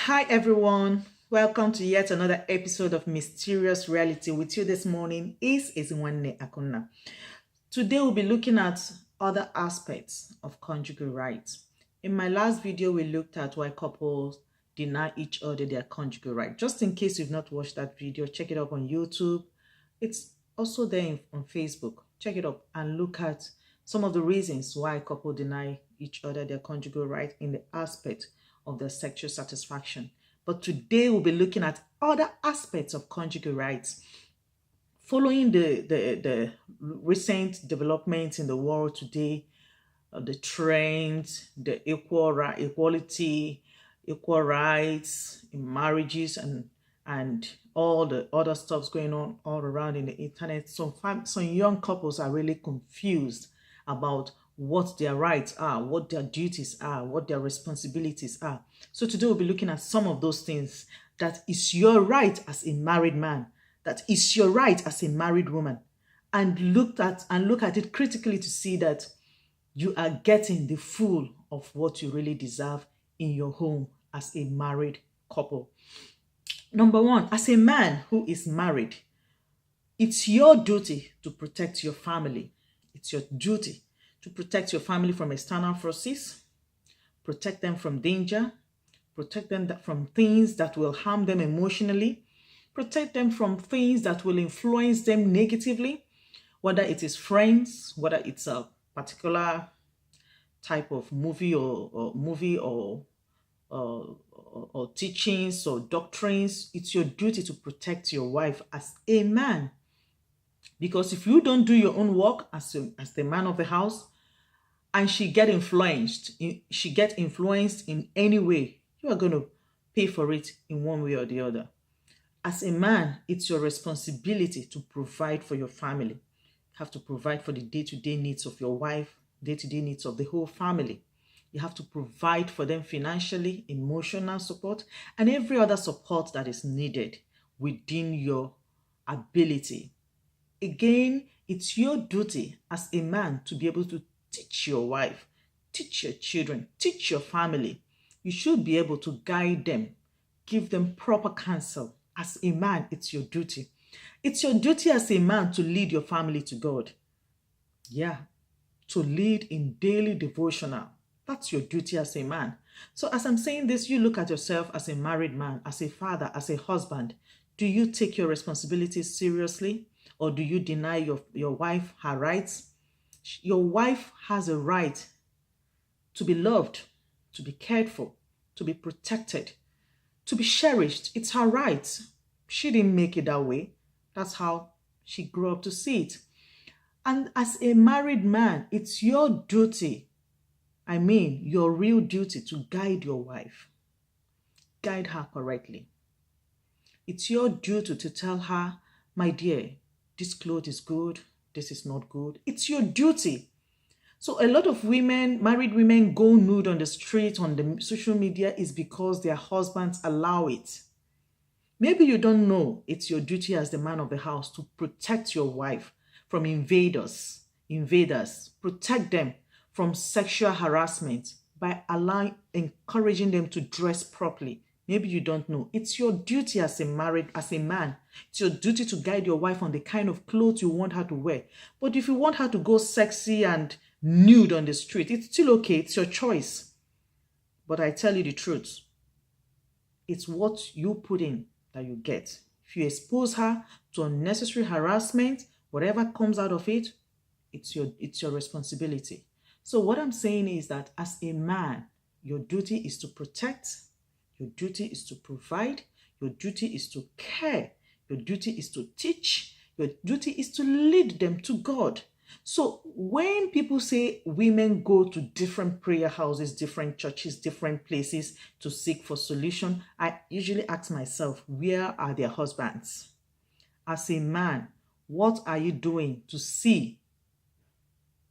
Hi everyone, welcome to yet another episode of Mysterious Reality. With you this morning is Ezinwanne Akuna. Today we'll be looking at other aspects of conjugal rights. In my last video, we looked at why couples deny each other their conjugal right. Just in case you've not watched that video, check it up on YouTube. It's also there on Facebook. Check it up and look at some of the reasons why couples deny each other their conjugal right in the aspect of their sexual satisfaction. But today we'll be looking at other aspects of conjugal rights. Following the recent developments in the world today, the trends, the equality, equal rights in marriages and all the other stuffs going on all around in the internet, some young couples are really confused about what their rights are, what their duties are, what their responsibilities are. So today we'll be looking at some of those things that is your right as a married man, that is your right as a married woman, and look at it critically to see that you are getting the full of what you really deserve in your home as a married couple. Number one, as a man who is married, it's your duty to protect your family. It's your duty to protect your family from external forces, protect them from danger, protect them from things that will harm them emotionally, protect them from things that will influence them negatively, whether it is friends, whether it's a particular type of movie or teachings or doctrines. It's your duty to protect your wife as a man. Because if you don't do your own work as the man of the house, and she get influenced in any way, you are going to pay for it in one way or the other. As a man, it's your responsibility to provide for your family. You have to provide for the day-to-day needs of your wife, day-to-day needs of the whole family. You have to provide for them financially, emotional support, and every other support that is needed within your ability. Again, it's your duty as a man to be able to teach your wife, teach your children, teach your family. You should be able to guide them, give them proper counsel. As a man, it's your duty. It's your duty as a man to lead your family to God. Yeah, to lead in daily devotional. That's your duty as a man. So as I'm saying this, you look at yourself as a married man, as a father, as a husband. Do you take your responsibilities seriously? Or do you deny your wife her rights? Your wife has a right to be loved, to be cared for, to be protected, to be cherished. It's her right. She didn't make it that way. That's how she grew up to see it. And as a married man, it's your duty, your real duty, to guide your wife. Guide her correctly. It's your duty to tell her, my dear, this clothes is good, this is not good. It's your duty. So a lot of women, married women, go nude on the street, on the social media is because their husbands allow it. Maybe you don't know it's your duty as the man of the house to protect your wife from invaders. Protect them from sexual harassment by encouraging them to dress properly. Maybe you don't know. It's your duty as a man. It's your duty to guide your wife on the kind of clothes you want her to wear. But if you want her to go sexy and nude on the street, it's still okay. It's your choice. But I tell you the truth. It's what you put in that you get. If you expose her to unnecessary harassment, whatever comes out of it, it's your responsibility. So what I'm saying is that as a man, your duty is to protect. Your duty is to provide. Your duty is to care. Your duty is to teach. Your duty is to lead them to God. So when people say women go to different prayer houses, different churches, different places to seek for solution, I usually ask myself, where are their husbands? As a man, what are you doing to see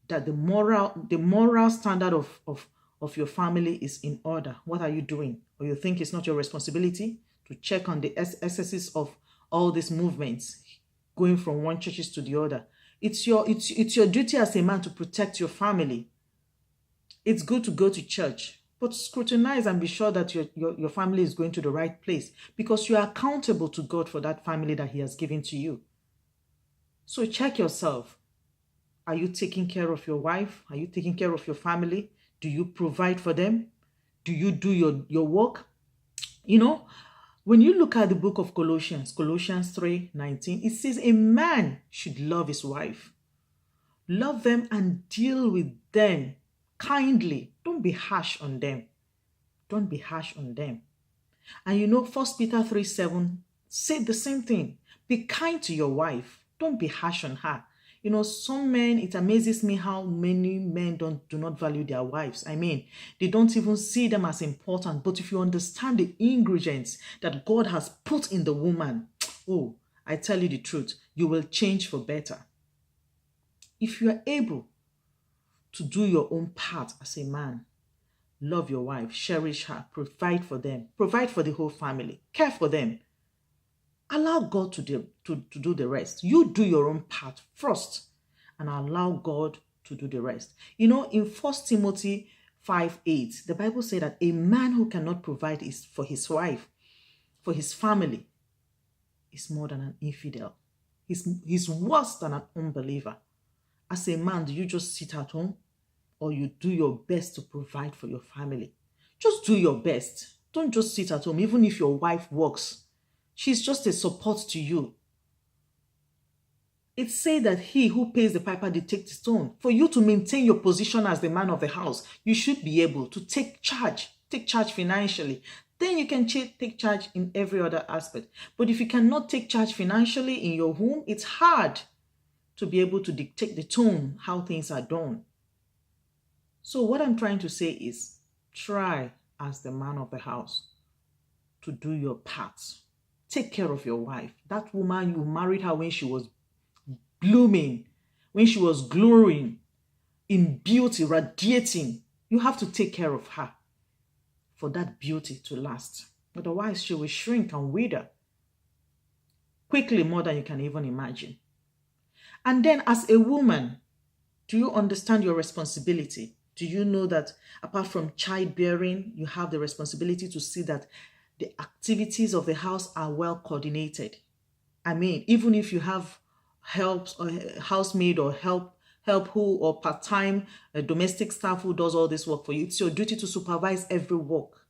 that the moral standard of your family is in order? What are you doing? Or you think it's not your responsibility to check on the excesses of all these movements going from one churches to the other? It's your duty as a man to protect your family. It's good to go to church, but scrutinize and be sure that your family is going to the right place, because you are accountable to God for that family that He has given to you. So check yourself. Are you taking care of your wife? Are you taking care of your family? Do you provide for them? Do you do your work? You know, when you look at the book of Colossians 3:19, it says a man should love his wife. Love them and deal with them kindly. Don't be harsh on them. Don't be harsh on them. And you know, 1 Peter 3:7 said the same thing. Be kind to your wife. Don't be harsh on her. You know, some men, it amazes me how many men do not value their wives. I mean, they don't even see them as important. But if you understand the ingredients that God has put in the woman, oh, I tell you the truth, you will change for better. If you are able to do your own part as a man, love your wife, cherish her, provide for them, provide for the whole family, care for them. Allow God to do the rest. You do your own part first and allow God to do the rest. You know, in 1 Timothy 5:8, the Bible says that a man who cannot provide for his wife, for his family, is more than an infidel. He's worse than an unbeliever. As a man, do you just sit at home, or you do your best to provide for your family? Just do your best. Don't just sit at home, even if your wife works. She's just a support to you. It says that he who pays the piper dictates the tone. For you to maintain your position as the man of the house, you should be able to take charge financially. Then you can take charge in every other aspect. But if you cannot take charge financially in your home, it's hard to be able to dictate the tone, how things are done. So what I'm trying to say is, try as the man of the house to do your part. Take care of your wife. That woman, you married her when she was blooming, when she was glowing in beauty, radiating. You have to take care of her for that beauty to last. Otherwise, she will shrink and wither quickly, more than you can even imagine. And then as a woman, do you understand your responsibility? Do you know that apart from childbearing, you have the responsibility to see that the activities of the house are well coordinated? I mean, even if you have helps or housemaid or help who, or part-time domestic staff who does all this work for you, it's your duty to supervise every work.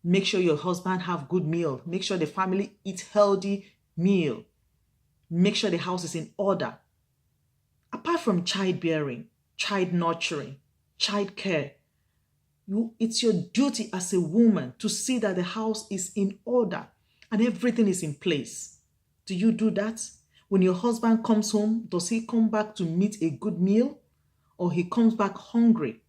Make sure your husband have good meal. Make sure the family eat healthy meal. Make sure the house is in order. Apart from childbearing, child nurturing, child care, it's your duty as a woman to see that the house is in order and everything is in place. Do you do that? When your husband comes home, does he come back to meet a good meal, or he comes back hungry?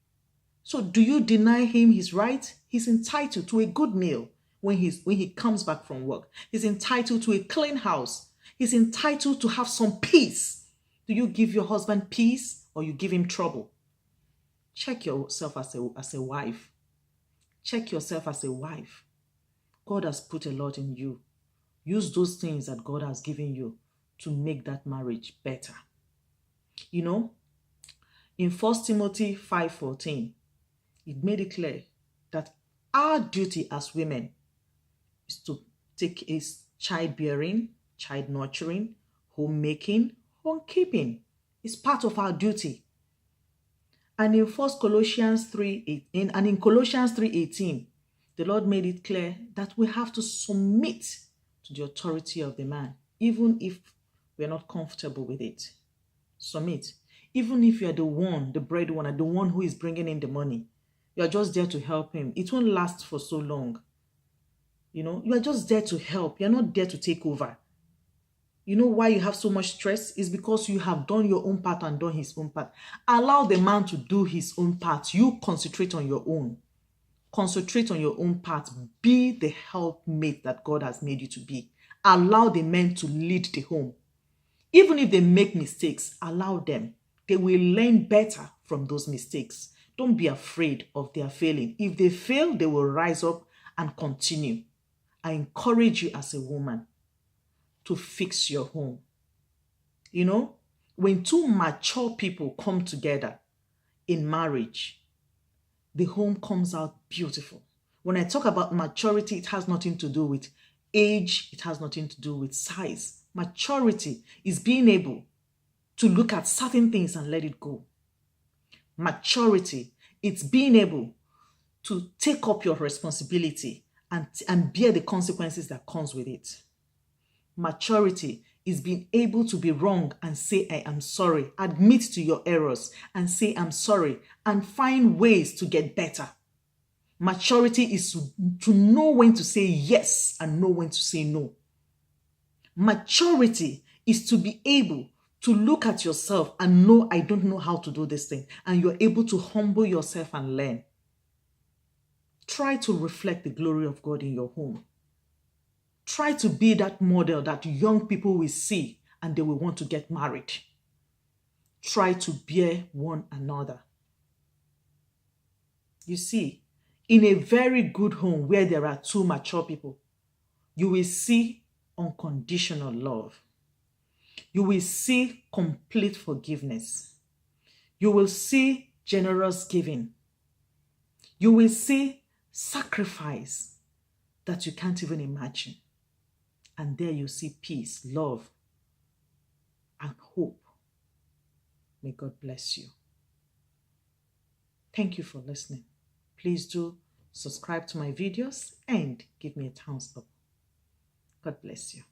So do you deny him his right? He's entitled to a good meal when he comes back from work. He's entitled to a clean house. He's entitled to have some peace. Do you give your husband peace, or you give him trouble? Check yourself as a wife. Check yourself as a wife. God has put a lot in you. Use those things that God has given you to make that marriage better. You know, in 1 Timothy 5:14, it made it clear that our duty as women is to take childbearing, child nurturing, homemaking, homekeeping. It's part of our duty. And in Colossians 3:18, the Lord made it clear that we have to submit to the authority of the man, even if we're not comfortable with it. Submit. Even if you're the breadwinner, the one who is bringing in the money, you're just there to help him. It won't last for so long. You know, you're just there to help. You're not there to take over. You know why you have so much stress? Is because you have done your own part and done his own part. Allow the man to do his own part. You concentrate on your own. Concentrate on your own part. Be the helpmate that God has made you to be. Allow the men to lead the home. Even if they make mistakes, allow them. They will learn better from those mistakes. Don't be afraid of their failing. If they fail, they will rise up and continue. I encourage you as a woman to fix your home. You know, when two mature people come together in marriage, the home comes out beautiful. When I talk about maturity, it has nothing to do with age. It has nothing to do with size. Maturity is being able to look at certain things and let it go. Maturity, it's being able to take up your responsibility and bear the consequences that comes with it. Maturity is being able to be wrong and say, I am sorry, admit to your errors and say, I'm sorry, and find ways to get better. Maturity is to know when to say yes and know when to say no. Maturity is to be able to look at yourself and know, I don't know how to do this thing, and you're able to humble yourself and learn. Try to reflect the glory of God in your home. Try to be that model that young people will see and they will want to get married. Try to bear one another. You see, in a very good home where there are two mature people, you will see unconditional love. You will see complete forgiveness. You will see generous giving. You will see sacrifice that you can't even imagine. And there you see peace, love, and hope. May God bless you. Thank you for listening. Please do subscribe to my videos and give me a thumbs up. God bless you.